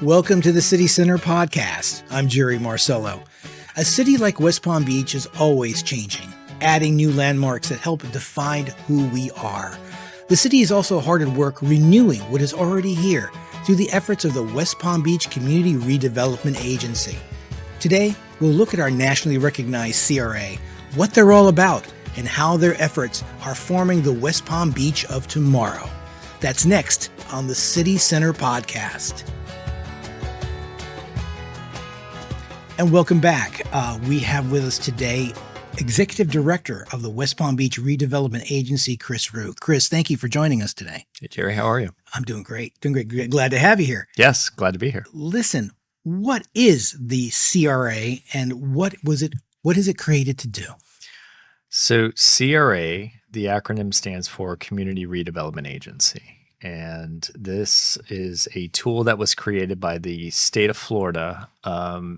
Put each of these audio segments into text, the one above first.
Welcome to the City Center Podcast. I'm Jerry Marcello. A city like West Palm Beach is always changing, adding new landmarks that help define who we are. The city is also hard at work renewing what is already here through the efforts of the West Palm Beach Community Redevelopment Agency. Today, we'll look at our nationally recognized CRA, what they're all about, and how their efforts are forming the West Palm Beach of tomorrow. That's next on the City Center Podcast. And welcome back. We have with us today Executive Director of the West Palm Beach Redevelopment Agency, Chris Roog. Chris, thank you for joining us today. Hey, Jerry, how are you? I'm doing great. Glad to have you here. Yes, glad to be here. Listen, what is the CRA and what is it created to do? So CRA, the acronym stands for Community Redevelopment Agency. And this is a tool that was created by the state of Florida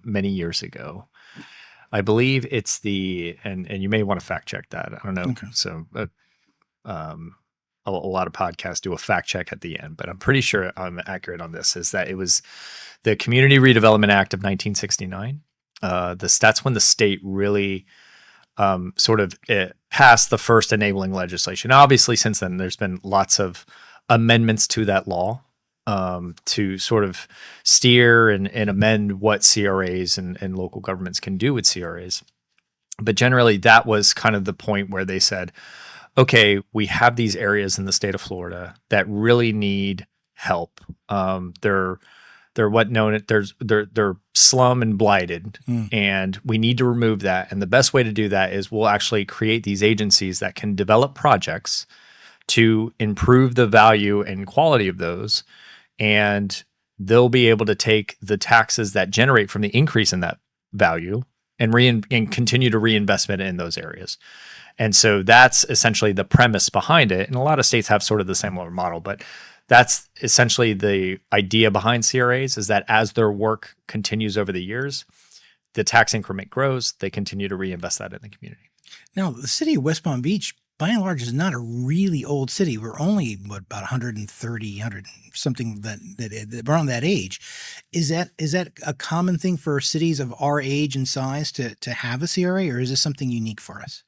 many years ago. I believe it's and you may want to fact check that. I don't know. Okay. So a lot of podcasts do a fact check at the end, but I'm pretty sure I'm accurate on this, is that it was the Community Redevelopment Act of 1969. That's when the state really passed the first enabling legislation. Obviously, since then, there's been lots of amendments to that law to sort of steer and amend what CRAs and local governments can do with CRAs. But generally, that was kind of the point where they said, okay, we have these areas in the state of Florida that really need help. They're slum and blighted, and we need to remove that. And the best way to do that is we'll actually create these agencies that can develop projects to improve the value and quality of those. And they'll be able to take the taxes that generate from the increase in that value and continue to reinvestment in those areas. And so that's essentially the premise behind it. And a lot of states have sort of the similar model, but that's essentially the idea behind CRAs, is that as their work continues over the years, the tax increment grows, they continue to reinvest that in the community. Now, the city of West Palm Beach, by and large, is not a really old city. We're only about 130, 100 something that around that age. Is that a common thing for cities of our age and size to have a CRA, or is this something unique for us?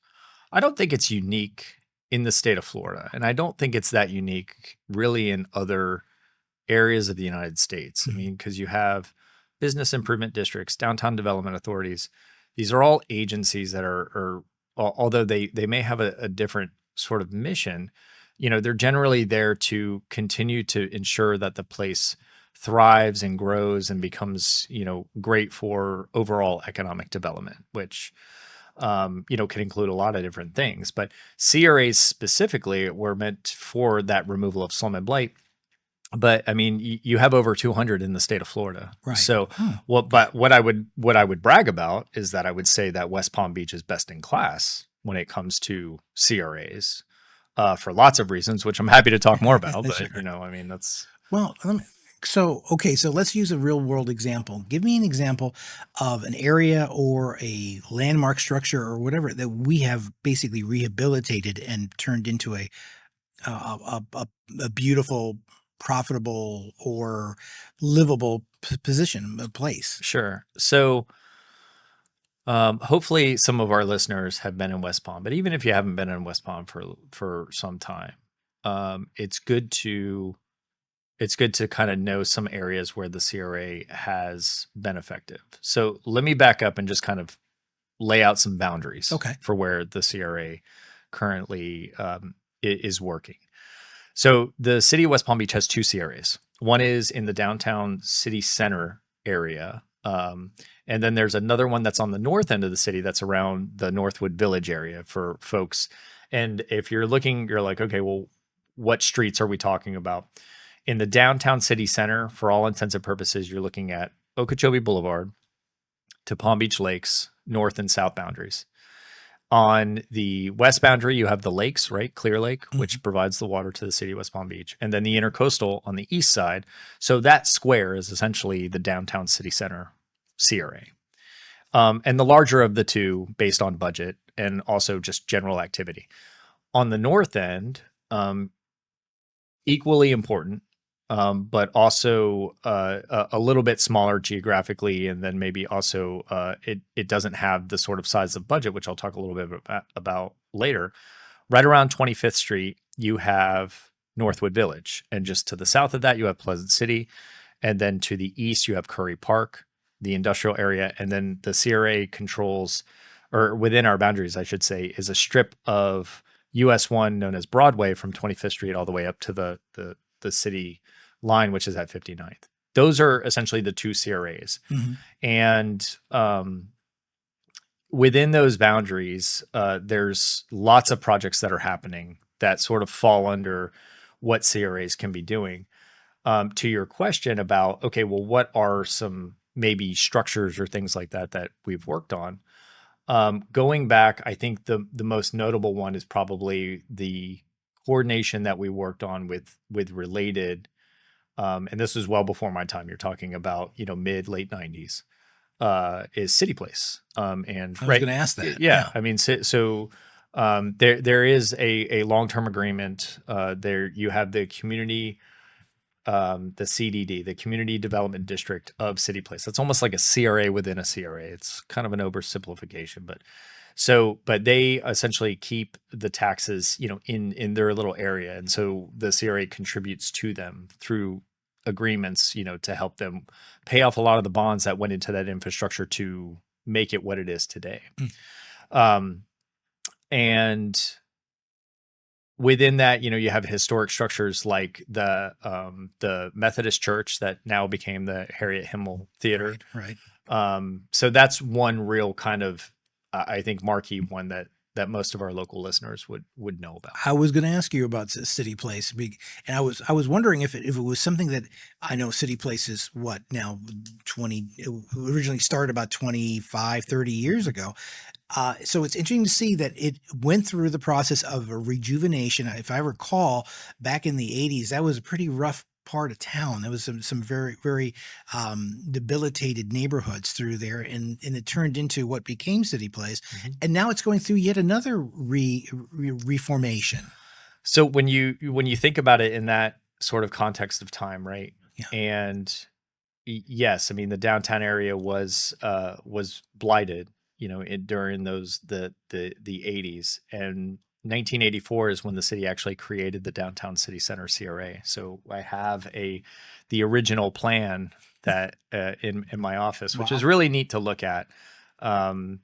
I don't think it's unique in the state of Florida, and I don't think it's that unique really in other areas of the United States. I mean, because you have business improvement districts, downtown development authorities. These are all agencies that are although they may have a different sort of mission, they're generally there to continue to ensure that the place thrives and grows and becomes, great for overall economic development, which, can include a lot of different things. But CRAs specifically were meant for that removal of slum and blight. But I mean, you have over 200 in the state of Florida. Right. So what I would brag about is that I would say that West Palm Beach is best in class when it comes to CRAs for lots of reasons, which I'm happy to talk more about. But, Sure. that's. Well, so let's use a real world example. Give me an example of an area or a landmark structure or whatever that we have basically rehabilitated and turned into a beautiful, profitable or livable position, a place. Sure. So hopefully some of our listeners have been in West Palm, but even if you haven't been in West Palm for some time, it's good to kind of know some areas where the CRA has been effective. So let me back up and just kind of lay out some boundaries for where the CRA currently is working. So the city of West Palm Beach has two CRAs. One is in the downtown city center area. And then there's another one that's on the north end of the city that's around the Northwood Village area for folks. And if you're looking, you're like, okay, well, what streets are we talking about? In the downtown city center, for all intents and purposes, you're looking at Okeechobee Boulevard to Palm Beach Lakes, north and south boundaries. On the west boundary, you have the lakes, right? Clear Lake, which provides the water to the city of West Palm Beach. And then the intercoastal on the east side. So that square is essentially the downtown city center CRA. And the larger of the two based on budget and also just general activity. On the north end, equally important, but also a little bit smaller geographically, and then maybe also it doesn't have the sort of size of budget, which I'll talk a little bit about later. Right around 25th Street, you have Northwood Village, and just to the south of that, you have Pleasant City, and then to the east, you have Curry Park, the industrial area, and then the CRA controls, or within our boundaries, I should say, is a strip of US 1 known as Broadway from 25th Street all the way up to the city line, which is at 59th. Those are essentially the two CRAs. Mm-hmm. And within those boundaries, there's lots of projects that are happening that sort of fall under what CRAs can be doing. To your question about, okay, well, what are some maybe structures or things like that that we've worked on? Going back, I think the most notable one is probably the coordination that we worked on with Related, and this was well before my time. You're talking about, mid late 90s, is City Place. And I was going to ask that. Yeah. I mean, so there is a long-term agreement. There you have the community, the CDD, the Community Development District of City Place. That's almost like a CRA within a CRA. It's kind of an oversimplification, but they essentially keep the taxes, in their little area. And so the CRA contributes to them through agreements, to help them pay off a lot of the bonds that went into that infrastructure to make it what it is today. And within that, you have historic structures like the Methodist Church that now became the Harriet Himmel Theater. Right. So that's one real kind of, I think, marquee one that most of our local listeners would know about. I was going to ask you about City Place, and I was wondering if it was something that, I know City Place is what now, it originally started about 25, 30 years ago. So it's interesting to see that it went through the process of a rejuvenation. If I recall, back in the 80s, that was a pretty rough part of town. There was some very, very debilitated neighborhoods through there, and it turned into what became City Place. Mm-hmm. And now it's going through yet another reformation. So when you think about it in that sort of context of time, right? Yeah. And yes, I mean, the downtown area was blighted, during the 80s, and 1984 is when the city actually created the Downtown City Center CRA. So I have the original plan that in my office, which is really neat to look at,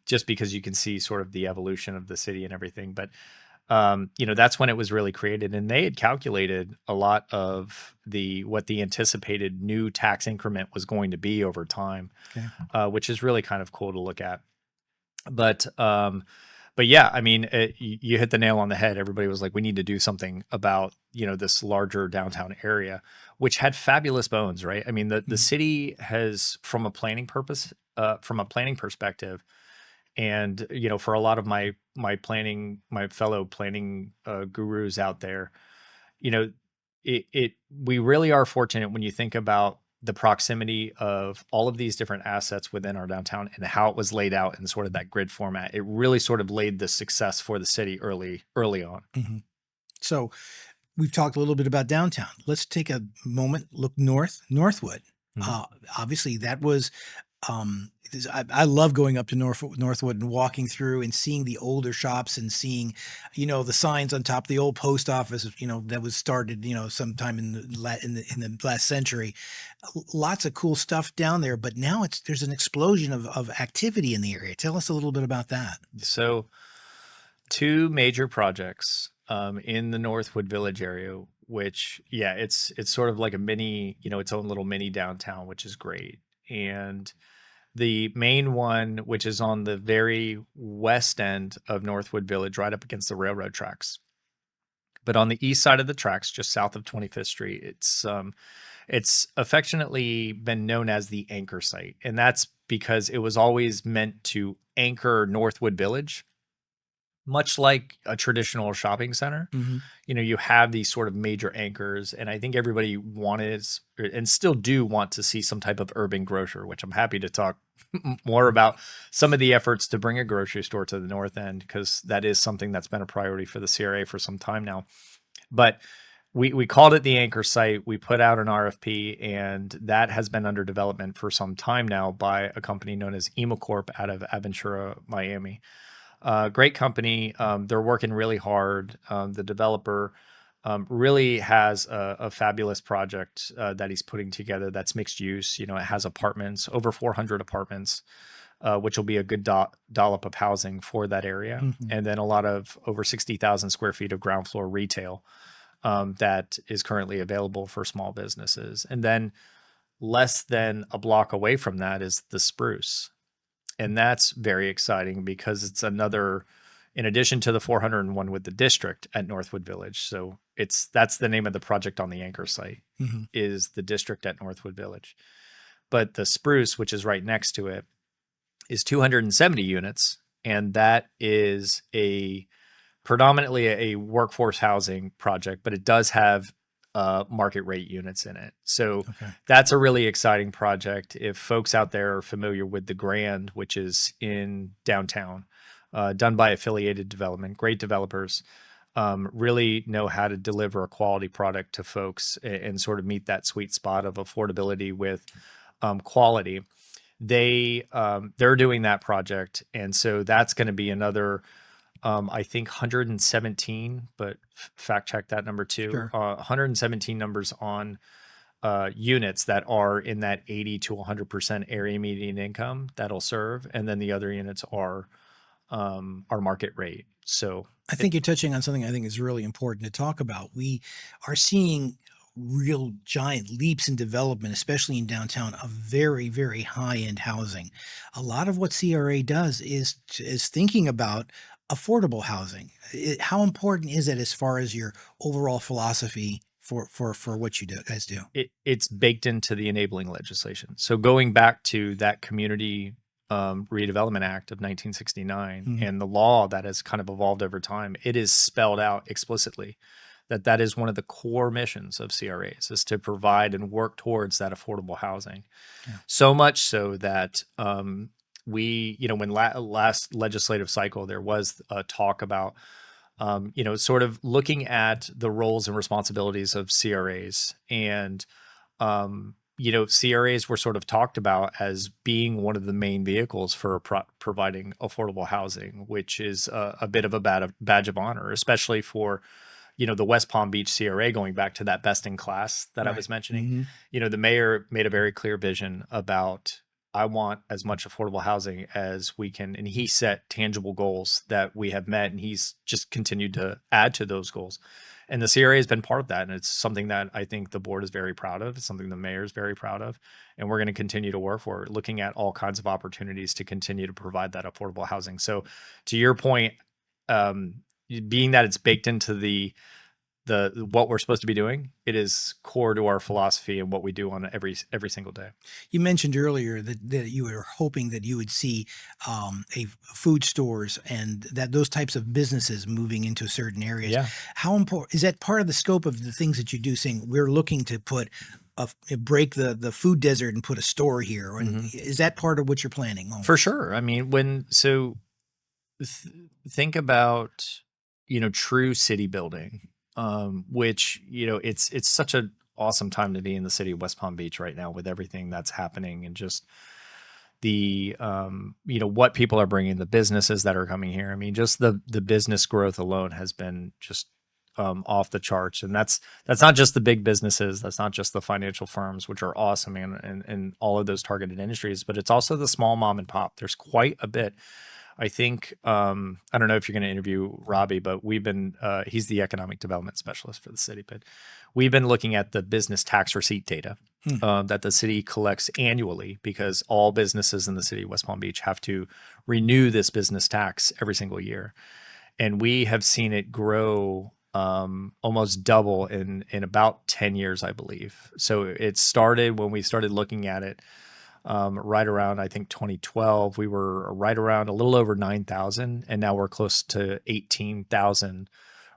just because you can see sort of the evolution of the city and everything. But that's when it was really created, and they had calculated a lot of what the anticipated new tax increment was going to be over time, which is really kind of cool to look at. But yeah, I mean, you hit the nail on the head. Everybody was like, we need to do something about, this larger downtown area, which had fabulous bones, right? I mean, the city has, from a planning perspective, and, for a lot of my fellow planning gurus out there, we really are fortunate when you think about the proximity of all of these different assets within our downtown and how it was laid out in sort of that grid format. It really sort of laid the success for the city early on. Mm-hmm. So we've talked a little bit about downtown. Let's take a moment, look Northwood. Mm-hmm. Obviously that was, I love going up to Northwood and walking through and seeing the older shops and seeing, the signs on top of the old post office, that was started, sometime in the last century. Lots of cool stuff down there, but now there's an explosion of activity in the area. Tell us a little bit about that. So, two major projects in the Northwood Village area, which, it's sort of like a mini, its own little mini downtown, which is great. And the main one, which is on the very west end of Northwood Village, right up against the railroad tracks. But on the east side of the tracks, just south of 25th Street, it's affectionately been known as the anchor site. And that's because it was always meant to anchor Northwood Village, much like a traditional shopping center. Mm-hmm. You have these sort of major anchors, and I think everybody wanted and still do want to see some type of urban grocer, which I'm happy to talk more about some of the efforts to bring a grocery store to the north end, because that is something that's been a priority for the CRA for some time now. But we called it the anchor site. We put out an RFP, and that has been under development for some time now by a company known as Emocorp out of Aventura, Miami. Great company. They're working really hard. The developer really has a fabulous project that he's putting together that's mixed use. It has apartments, over 400 apartments, which will be a good dollop of housing for that area. Mhm. And then a lot of over 60,000 square feet of ground floor retail that is currently available for small businesses. And then less than a block away from that is the Spruce. And that's very exciting because it's another, in addition to the 401 with the district at Northwood Village. So that's the name of the project on the anchor site, Mhm. is the district at Northwood Village. But the Spruce, which is right next to it, is 270 units. And that is predominantly a workforce housing project, but it does have market rate units in it. So Okay. that's a really exciting project. If folks out there are familiar with the Grand, which is in downtown, done by Affiliated Development, great developers, really know how to deliver a quality product to folks and sort of meet that sweet spot of affordability with quality. They're doing that project, and so that's going to be another I think 117, but fact check that number too. Sure. 117 numbers on units that are in that 80 to 100% area median income that'll serve, and then the other units are market rate. So I think you're touching on something I think is really important to talk about. We are seeing real giant leaps in development, especially in downtown, of very, very high-end housing. A lot of what CRA does is thinking about affordable housing. How important is it as far as your overall philosophy for what you guys do? it's baked into the enabling legislation. So going back to that Community Redevelopment Act of 1969 Mhm. and the law that has kind of evolved over time, it is spelled out explicitly that is one of the core missions of CRAs, is to provide and work towards that affordable housing. Yeah. So much so that we, when last legislative cycle, there was a talk about, sort of looking at the roles and responsibilities of CRAs. And, CRAs were sort of talked about as being one of the main vehicles for providing affordable housing, which is a bit of a badge of honor, especially for the West Palm Beach CRA, going back to that best in class that I was mentioning. Mhm. The mayor made a very clear vision about, I want as much affordable housing as we can. And he set tangible goals that we have met, and he's just continued to add to those goals. And the CRA has been part of that. And it's something that I think the board is very proud of. It's something the mayor is very proud of. And we're going to continue to work for, looking at all kinds of opportunities to continue to provide that affordable housing. So to your point, being that it's baked into the what we're supposed to be doing, it is core to our philosophy and what we do on every single day. You mentioned earlier that you were hoping that you would see a food stores and that those types of businesses moving into certain areas. Yeah. How important is that part of the scope of the things that you do? Saying we're looking to put break the food desert and put a store here, and is that part of what you're planning? For sure. I mean, think about true city building. Which, it's such an awesome time to be in the city of West Palm Beach right now with everything that's happening, and just the, what people are bringing, the businesses that are coming here. I mean, just the business growth alone has been just off the charts. And that's not just the big businesses. That's not just the financial firms, which are awesome, and all of those targeted industries, but it's also the small mom and pop. There's quite a bit. I think, I don't know if you're going to interview Robbie, but he's the economic development specialist for the city, but we've been looking at the business tax receipt data that the city collects annually, because all businesses in the city of West Palm Beach have to renew this business tax every single year. And we have seen it grow almost double in about 10 years, I believe. So it started when we started looking at it, right around, I think, 2012, we were right around a little over 9,000, and now we're close to 18,000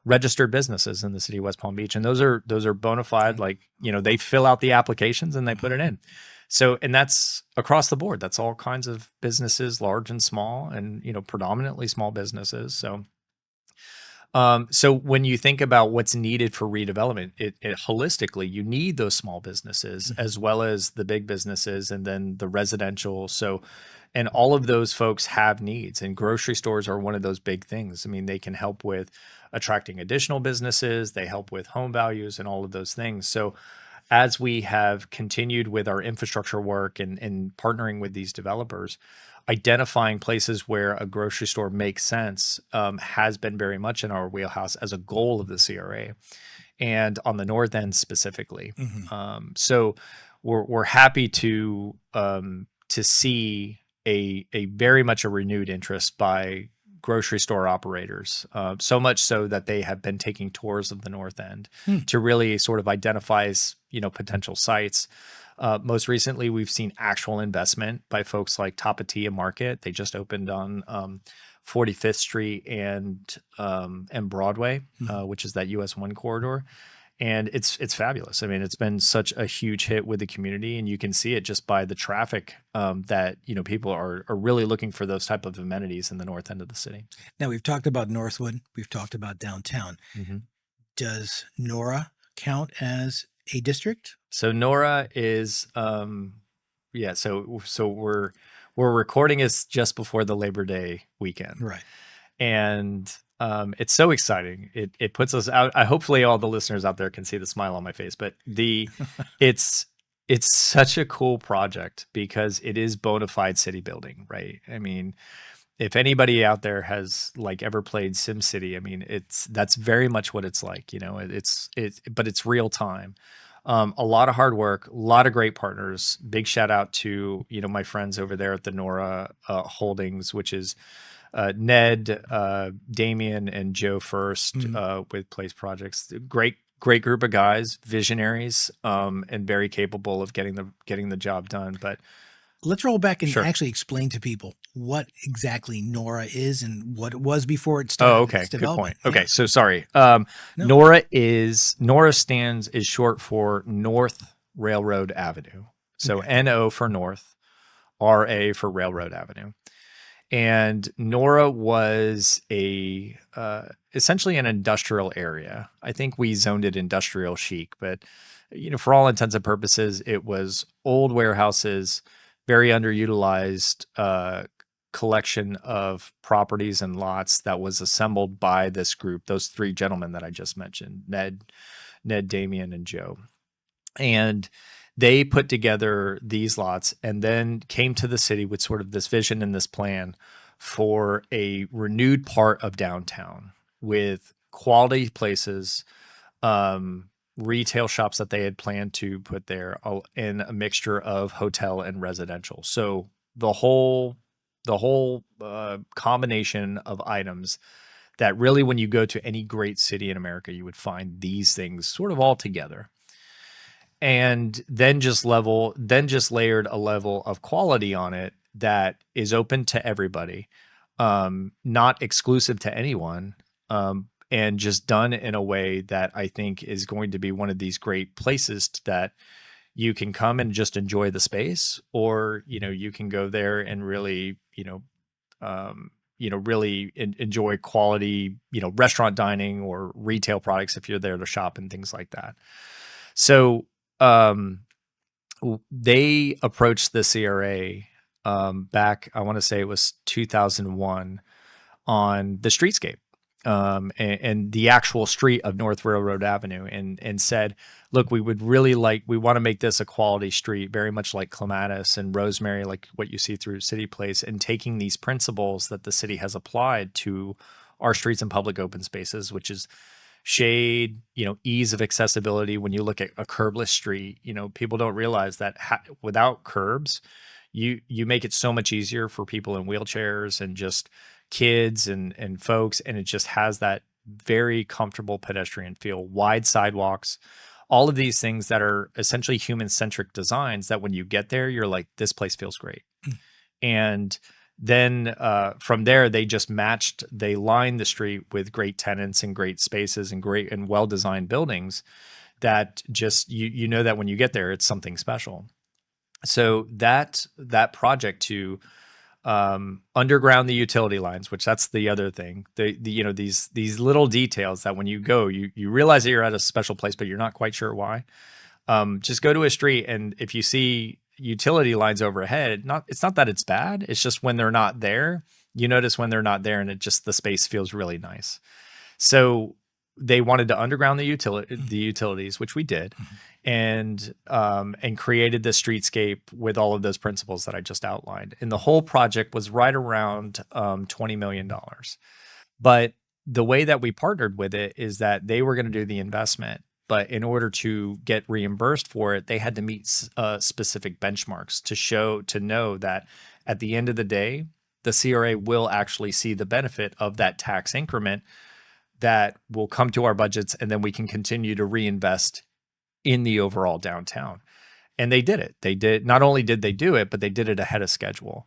registered businesses in the city of West Palm Beach. And those are bona fide, they fill out the applications and they put it in. So, and that's across the board. That's all kinds of businesses, large and small, and, predominantly small businesses. So, So when you think about what's needed for redevelopment, it holistically, you need those small businesses as well as the big businesses and then the residential. So, and all of those folks have needs, and grocery stores are one of those big things. I mean, they can help with attracting additional businesses, they help with home values and all of those things. So as we have continued with our infrastructure work and partnering with these developers, identifying places where a grocery store makes sense has been very much in our wheelhouse as a goal of the CRA, and on the north end specifically. So we're happy to see a very much a renewed interest by grocery store operators, so much so that they have been taking tours of the north end to really sort of identify, potential sites. Most recently, we've seen actual investment by folks like Tapatia Market. They just opened on 45th Street and Broadway, which is that US 1 corridor. And it's fabulous. I mean, it's been such a huge hit with the community, and you can see it just by the traffic that people are really looking for those type of amenities in the north end of the city. Now, we've talked about Northwood, we've talked about downtown. Does Nora count as a district? So Nora is So we're recording is just before the Labor Day weekend, right? And it's so exciting. It puts us out. Hopefully all the listeners out there can see the smile on my face, but it's such a cool project because it is bona fide city building, right? I mean, if anybody out there has ever played SimCity, I mean, that's very much what it's like, but it's real time. A lot of hard work, a lot of great partners. Big shout out to, my friends over there at the Nora Holdings, which is Ned, Damian, and Joe First with Place Projects. Great group of guys, visionaries, and very capable of getting the job done. But let's roll back and actually explain to people what exactly Nora is and what it was before it started. Oh, okay. Good point. Yeah. Okay. So sorry. Nora is short for North Railroad Avenue. So NO for North, RA for Railroad Avenue. And Nora was essentially an industrial area. I think we zoned it industrial chic, but for all intents and purposes, it was old warehouses, very underutilized collection of properties and lots that was assembled by this group, those three gentlemen that I just mentioned, Ned, Damian, and Joe. And they put together these lots and then came to the city with sort of this vision and this plan for a renewed part of downtown with quality places, retail shops that they had planned to put there in a mixture of hotel and residential. So the whole combination of items that really, when you go to any great city in America, you would find these things sort of all together. And then just layered a level of quality on it that is open to everybody, not exclusive to anyone, and just done in a way that I think is going to be one of these great places that you can come and just enjoy the space, or you can go there and really really enjoy quality restaurant dining or retail products if you're there to shop and things like that. So they approached the CRA back, I want to say it was 2001, on the streetscape and the actual street of North Railroad Avenue, and said, look, we want to make this a quality street, very much like Clematis and Rosemary, like what you see through City Place, and taking these principles that the city has applied to our streets and public open spaces, which is shade, ease of accessibility. When you look at a curbless street, people don't realize that without curbs, you make it so much easier for people in wheelchairs and just kids and folks. And it just has that very comfortable pedestrian feel, wide sidewalks, all of these things that are essentially human-centric designs that when you get there, you're like, this place feels great. And then from there, they lined the street with great tenants and great spaces and great and well-designed buildings that just, that when you get there, it's something special. So that project to underground the utility lines, which that's the other thing. These little details that when you go, you realize that you're at a special place, but you're not quite sure why. Just go to a street, and if you see utility lines overhead, it's not that it's bad. It's just when they're not there, you notice when they're not there, and the space feels really nice. So they wanted to underground the utilities, which we did, and created the streetscape with all of those principles that I just outlined. And the whole project was right around $20 million. But the way that we partnered with it is that they were going to do the investment, but in order to get reimbursed for it, they had to meet specific benchmarks to know that at the end of the day, the CRA will actually see the benefit of that tax increment that will come to our budgets, and then we can continue to reinvest in the overall downtown. And they did it. Not only did they do it, but they did it ahead of schedule.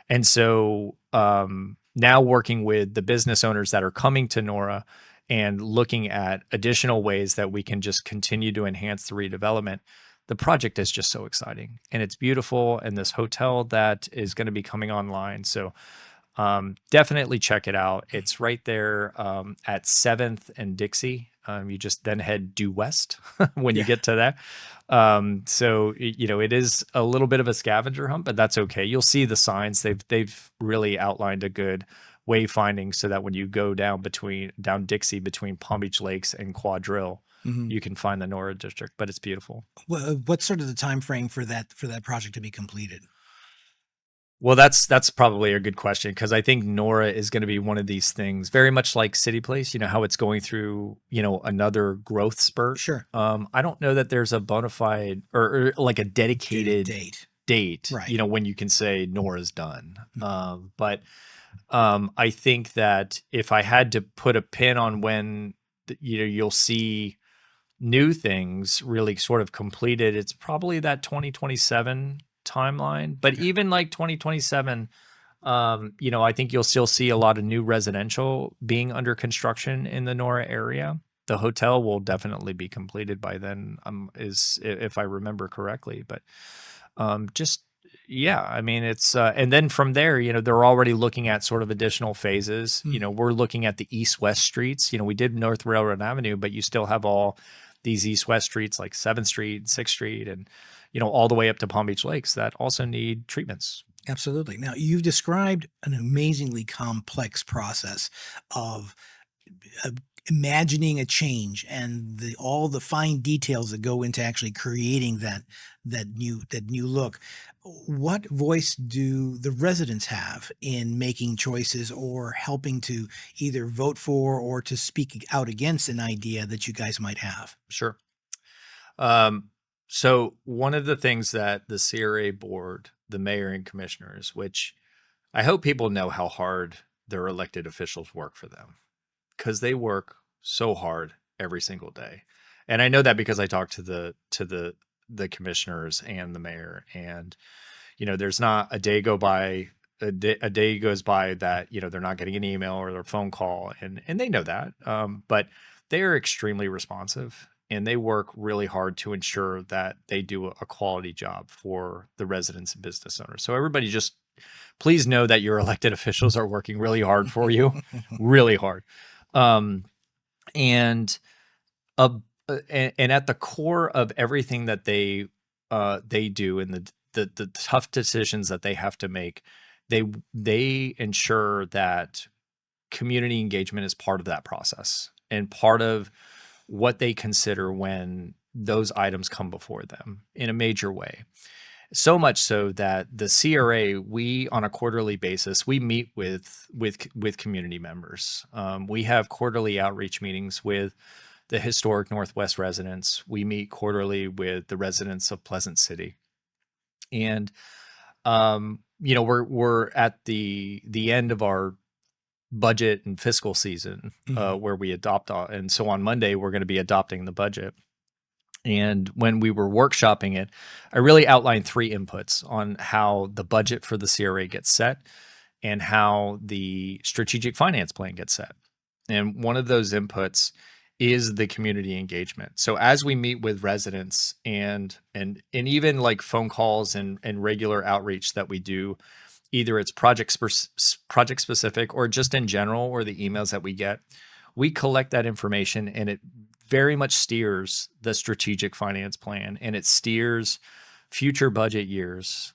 And so now working with the business owners that are coming to Nora and looking at additional ways that we can just continue to enhance the redevelopment, the project is just so exciting, and it's beautiful. And this hotel that is going to be coming online. So definitely check it out. It's right there at 7th and Dixie. You just then head due west when you get to that. So, it is a little bit of a scavenger hunt, but that's okay. You'll see the signs. They've really outlined a good wayfinding so that when you go down Dixie between Palm Beach Lakes and Quadrille, you can find the Nora district, but it's beautiful. What's sort of the time frame for that project to be completed? Well, that's probably a good question, because I think Nora is going to be one of these things, very much like City Place, how it's going through, another growth spurt. Sure. I don't know that there's a bona fide or like a dedicated date, right, when you can say Nora's done. But I think that if I had to put a pin on when, you'll see new things really sort of completed, it's probably that 2027 timeline. But even like 2027, I think you'll still see a lot of new residential being under construction in the Nora area. The hotel will definitely be completed by then, if I remember correctly. But it's and then from there, they're already looking at sort of additional phases. We're looking at the east-west streets. We did North Railroad Avenue, but you still have all these east-west streets like 7th Street, 6th Street, and all the way up to Palm Beach Lakes that also need treatments. Absolutely. Now, you've described an amazingly complex process of imagining a change and all the fine details that go into actually creating that new look. What voice do the residents have in making choices or helping to either vote for or to speak out against an idea that you guys might have? Sure. So one of the things that the CRA board, the mayor and commissioners, which I hope people know how hard their elected officials work for them, because they work so hard every single day. And I know that because I talk to the commissioners and the mayor, and there's not a day goes by that they're not getting an email or a phone call, and they know that, but they are extremely responsive. And they work really hard to ensure that they do a quality job for the residents and business owners. So everybody just please know that your elected officials are working really hard for you, really hard. And at the core of everything that they do, and the tough decisions that they have to make, they ensure that community engagement is part of that process and part of what they consider when those items come before them in a major way. So much so that the CRA, we on a quarterly basis, we meet with community members. We have quarterly outreach meetings with the historic Northwest residents. We meet quarterly with the residents of Pleasant City. And we're at the end of our budget and fiscal season where we adopt, and so on Monday we're going to be adopting the budget. And when we were workshopping it, I really outlined 3 inputs on how the budget for the CRA gets set and how the strategic finance plan gets set. And one of those inputs is the community engagement. So as we meet with residents and even like phone calls and regular outreach that we do either it's project specific or just in general, or the emails that we get, we collect that information, and it very much steers the strategic finance plan, and it steers future budget years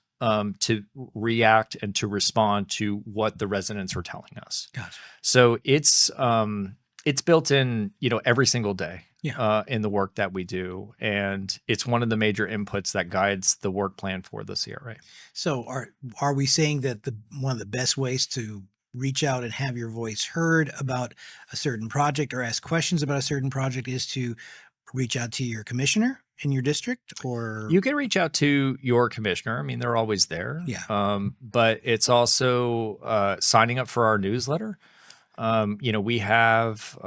to react and to respond to what the residents are telling us. Gotcha. So it's built in, every single day Yeah. in the work that we do. And it's one of the major inputs that guides the work plan for the CRA. So are we saying that one of the best ways to reach out and have your voice heard about a certain project or ask questions about a certain project is to reach out to your commissioner in your district? Or you can reach out to your commissioner. I mean, they're always there. Yeah. But it's also signing up for our newsletter. We have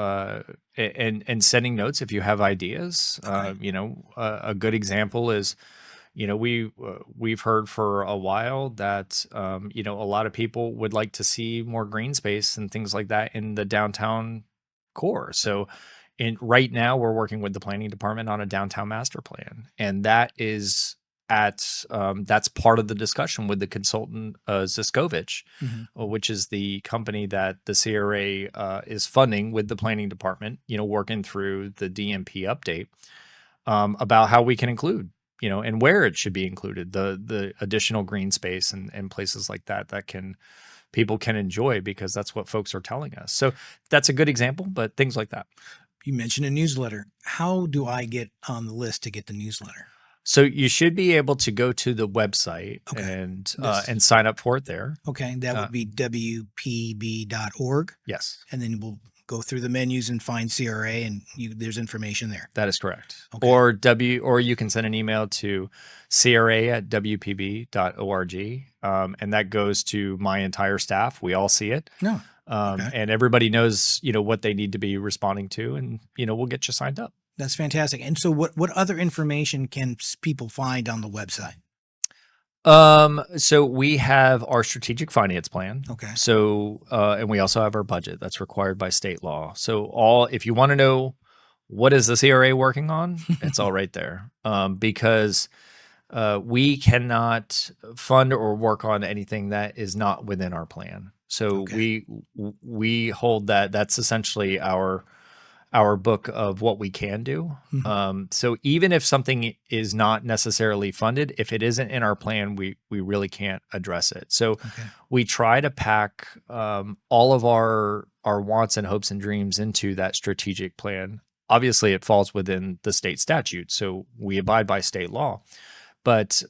and sending notes if you have ideas. Okay. A good example is, we've heard for a while that a lot of people would like to see more green space and things like that in the downtown core. So right now we're working with the planning department on a downtown master plan, and that is that's part of the discussion with the consultant Ziskovich, which is the company that the CRA is funding with the planning department, working through the DMP update about how we can include, and where it should be included, the additional green space and places like that people can enjoy, because that's what folks are telling us. So that's a good example, but things like that. You mentioned a newsletter. How do I get on the list to get the newsletter? So you should be able to go to the website and sign up for it there. Okay. That would be WPB.org. Yes. And then we'll go through the menus and find CRA, and there's information there. That is correct. Okay. Or you can send an email to CRA@WPB.org. And that goes to my entire staff. We all see it. No. Okay. And everybody knows, what they need to be responding to, and, we'll get you signed up. That's fantastic. And so what other information can people find on the website? So we have our strategic finance plan. Okay. So, and we also have our budget that's required by state law. So if you want to know what is the CRA working on, it's all right there. Because we cannot fund or work on anything that is not within our plan. So we hold that. That's essentially our book of what we can do. So even if something is not necessarily funded, if it isn't in our plan, we really can't address it. So we try to pack all of our wants and hopes and dreams into that strategic plan. Obviously, it falls within the state statute, so we abide by state law. But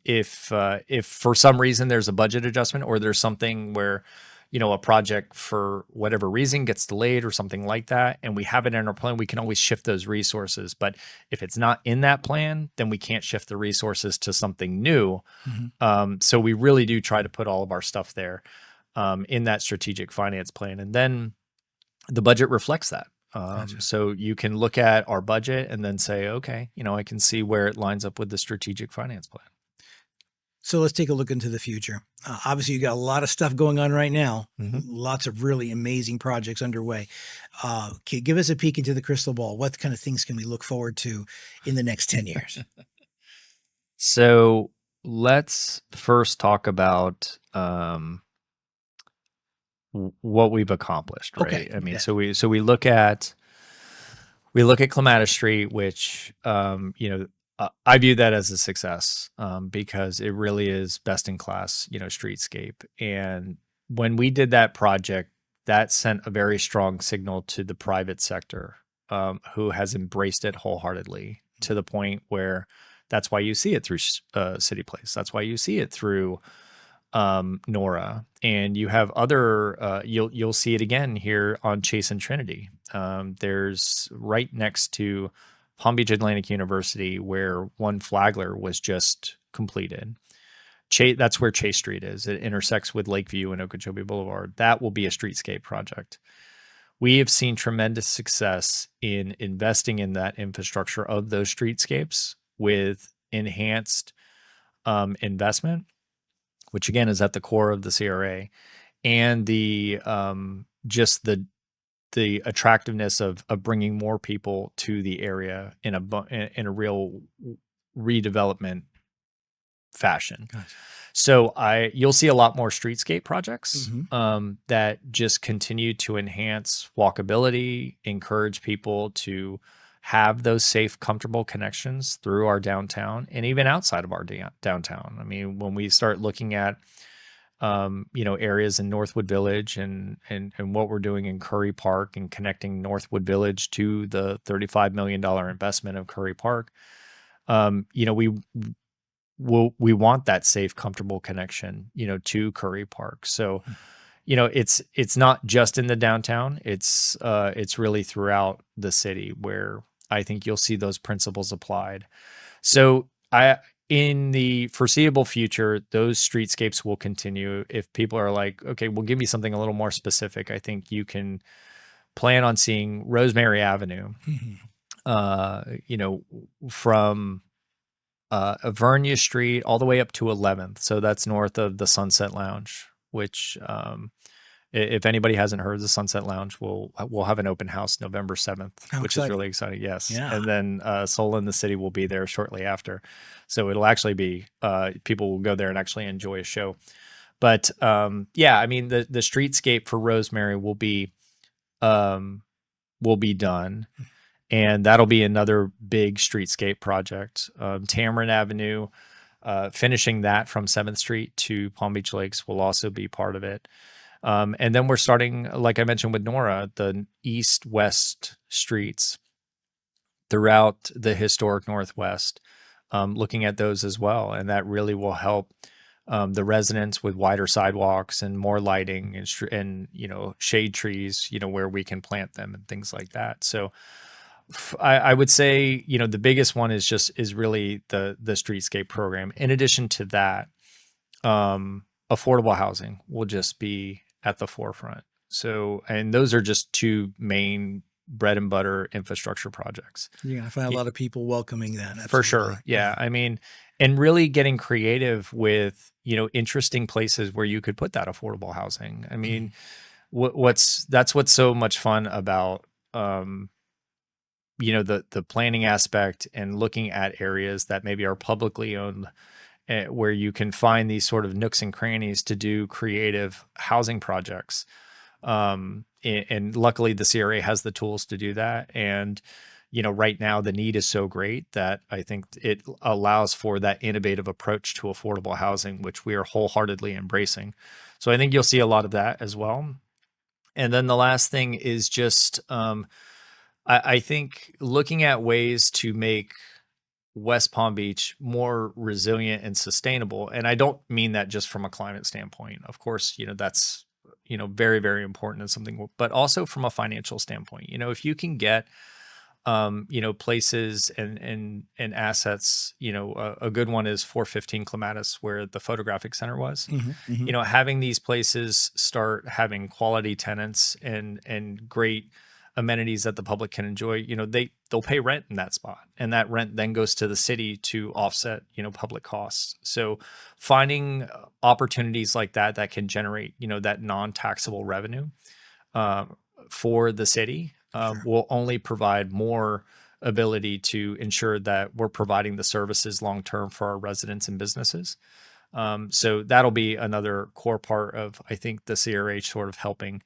if for some reason there's a budget adjustment, or there's something where a project for whatever reason gets delayed or something like that, and we have it in our plan, we can always shift those resources. But if it's not in that plan, then we can't shift the resources to something new. So we really do try to put all of our stuff there in that strategic finance plan. And then the budget reflects that. Gotcha. So you can look at our budget and then say, okay, I can see where it lines up with the strategic finance plan. So let's take a look into the future. Obviously, you got a lot of stuff going on right now. Lots of really amazing projects underway. Give us a peek into the crystal ball. What kind of things can we look forward to in the next 10 years? So let's first talk about what we've accomplished, right? Okay. I mean, so we look at Clematis Street, which I view that as a success because it really is best in class, streetscape. And when we did that project, that sent a very strong signal to the private sector, who has embraced it wholeheartedly, to the point where that's why you see it through City Place. That's why you see it through Nora, and you have other. You'll see it again here on Chase and Trinity. There's right next to Palm Beach Atlantic University, where one flagler was just completed. That's where Chase Street is. It intersects with Lakeview and Okeechobee Boulevard. That will be a streetscape project. We have seen tremendous success in investing in that infrastructure of those streetscapes with enhanced investment, which again is at the core of the CRA, and the just the attractiveness of bringing more people to the area in a real redevelopment fashion. Gotcha. So you'll see a lot more streetscape projects Hmm. that just continue to enhance walkability, encourage people to have those safe, comfortable connections through our downtown and even outside of our downtown. I mean, when we start looking at areas in Northwood Village and what we're doing in Curry Park and connecting Northwood Village to the $35 million investment of Curry Park, we want that safe, comfortable connection, to Curry Park. So, it's not just in the downtown. It's really throughout the city where I think you'll see those principles applied. So in the foreseeable future, those streetscapes will continue. If people are like, okay, well, give me something a little more specific, I think you can plan on seeing Rosemary Avenue, Hmm. from Avernia Street all the way up to 11th. So that's north of the Sunset Lounge, which, if anybody hasn't heard, the Sunset Lounge will have an open house November 7th, How which is exciting. really exciting. Yes. Yeah. And then Soul in the City will be there shortly after. So it'll actually be people will go there and actually enjoy a show. But yeah, I mean the streetscape for Rosemary um, will be done, and that'll be another big streetscape project. Tamarind Avenue, finishing that from 7th Street to Palm Beach Lakes will also be part of it. And then we're starting, like I mentioned with Nora, the east-west streets throughout the historic Northwest, looking at those as well. And that really will help the residents with wider sidewalks and more lighting and shade trees, where we can plant them and things like that. So I would say, the biggest one is really the streetscape program. In addition to that, affordable housing will just be at the forefront. So, and those are just two main bread and butter infrastructure projects. You're going to find a lot of people welcoming that. For Absolutely. sure. Yeah. I mean, and really getting creative with, interesting places where you could put that affordable housing. I mean, that's what's so much fun about, the planning aspect and looking at areas that maybe are publicly owned, where you can find these sort of nooks and crannies to do creative housing projects. And luckily the CRA has the tools to do that. And, right now the need is so great that I think it allows for that innovative approach to affordable housing, which we are wholeheartedly embracing. So I think you'll see a lot of that as well. And then the last thing is just, I think looking at ways to make West Palm Beach more resilient and sustainable. And I don't mean that just from a climate standpoint. Of course, that's, very, very important and something, but also from a financial standpoint. If you can get, places and assets, a good one is 415 Clematis, where the photographic center was. Hmm. Hmm. Having these places start having quality tenants and great amenities that the public can enjoy, they'll pay rent in that spot, and that rent then goes to the city to offset, public costs. So finding opportunities like that can generate, that non-taxable revenue uh, for the city Sure. will only provide more ability to ensure that we're providing the services long term for our residents and businesses. So that'll be another core part of, I think, the CRH sort of helping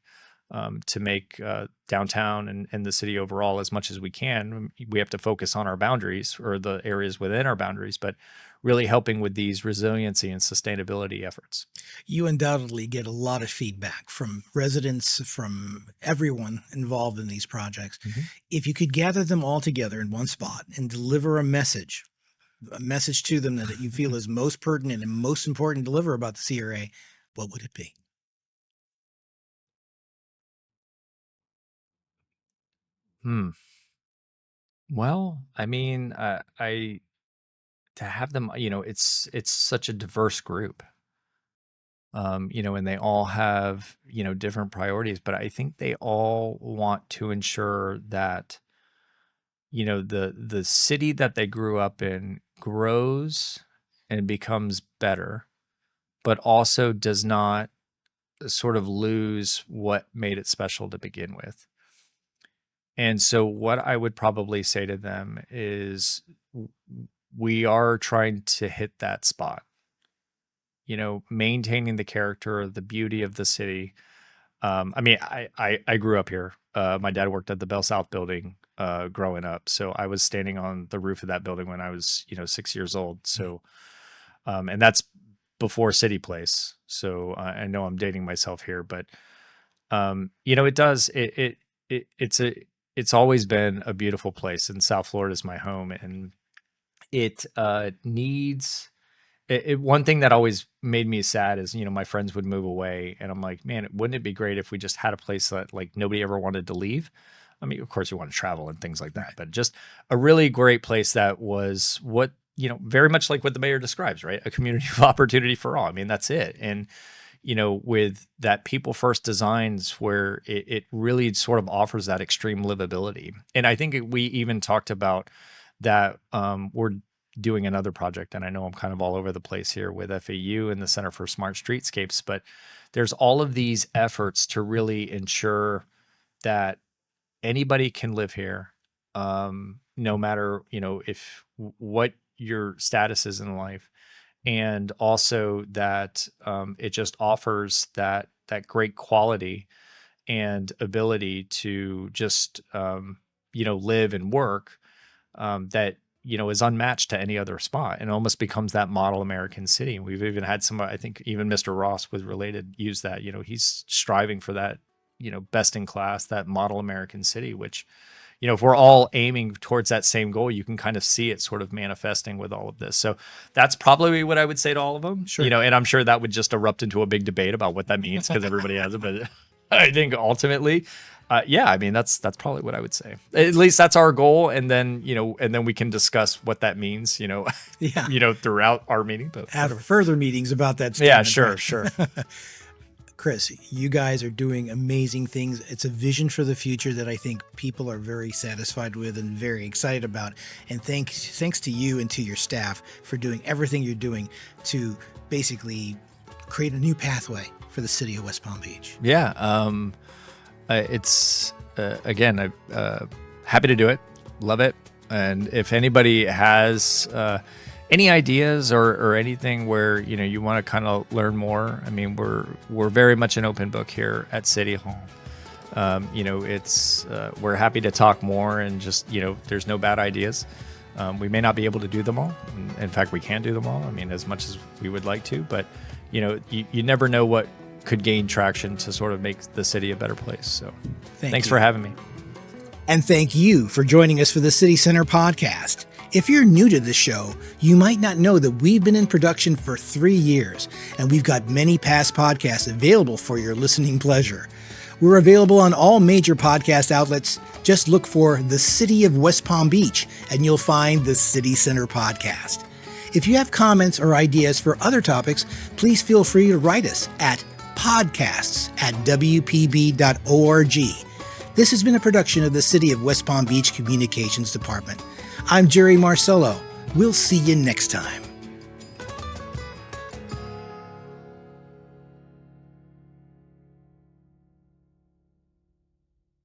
to make downtown and the city overall as much as we can. We have to focus on our boundaries or the areas within our boundaries, but really helping with these resiliency and sustainability efforts. You undoubtedly get a lot of feedback from residents, from everyone involved in these projects. Mhm. If you could gather them all together in one spot and deliver a message to them that you feel is most pertinent and most important to deliver about the CRA, what would it be? Hmm. Well, I mean, I to have them, it's such a diverse group, and they all have, different priorities, but I think they all want to ensure that, the city that they grew up in grows and becomes better, but also does not sort of lose what made it special to begin with. And so what I would probably say to them is we are trying to hit that spot. maintaining the character, the beauty of the city. I mean, I grew up here. My dad worked at the Bell South building growing up. So I was standing on the roof of that building when I was, 6 years old. So, and that's before City Place. So I know I'm dating myself here, but, it's always been a beautiful place, and South Florida is my home, and it needs one thing that always made me sad is, my friends would move away, and I'm like, man, wouldn't it be great if we just had a place that like nobody ever wanted to leave? I mean, of course we want to travel and things like that, but just a really great place that was what, very much like what the mayor describes, right? A community of opportunity for all. I mean, that's it. And, with that people first designs where it really sort of offers that extreme livability. And I think we even talked about that we're doing another project, and I know I'm kind of all over the place here with FAU and the Center for Smart Streetscapes, but there's all of these efforts to really ensure that anybody can live here, no matter, if what your status is in life. And also that it just offers that great quality and ability to just, live and work that, is unmatched to any other spot, and almost becomes that model American city. We've even had I think even Mr. Ross with Related use that, he's striving for that, best in class, that model American city, which, if we're all aiming towards that same goal, you can kind of see it sort of manifesting with all of this. So that's probably what I would say to all of them, Sure. And I'm sure that would just erupt into a big debate about what that means because everybody has it. But I think ultimately, I mean, that's probably what I would say. At least that's our goal. And then, and then we can discuss what that means, throughout our meeting. But have further meetings about that. Yeah, sure. Chris, you guys are doing amazing things. It's a vision for the future that I think people are very satisfied with and very excited about. And thanks to you and to your staff for doing everything you're doing to basically create a new pathway for the city of West Palm Beach. Yeah. It's, again, I'm happy to do it. Love it. And if anybody has any ideas or anything where, you want to kind of learn more, I mean, we're very much an open book here at City Hall. It's we're happy to talk more, and just, there's no bad ideas. We may not be able to do them all. In fact, we can't do them all. I mean, as much as we would like to, but, you never know what could gain traction to sort of make the city a better place. So thanks for having me. And thank you for joining us for the City Center podcast. If you're new to the show, you might not know that we've been in production for 3 years, and we've got many past podcasts available for your listening pleasure. We're available on all major podcast outlets. Just look for The City of West Palm Beach, and you'll find the City Center podcast. If you have comments or ideas for other topics, please feel free to write us at podcasts@wpb.org. This has been a production of the City of West Palm Beach Communications Department. I'm Jerry Marcello. We'll see you next time.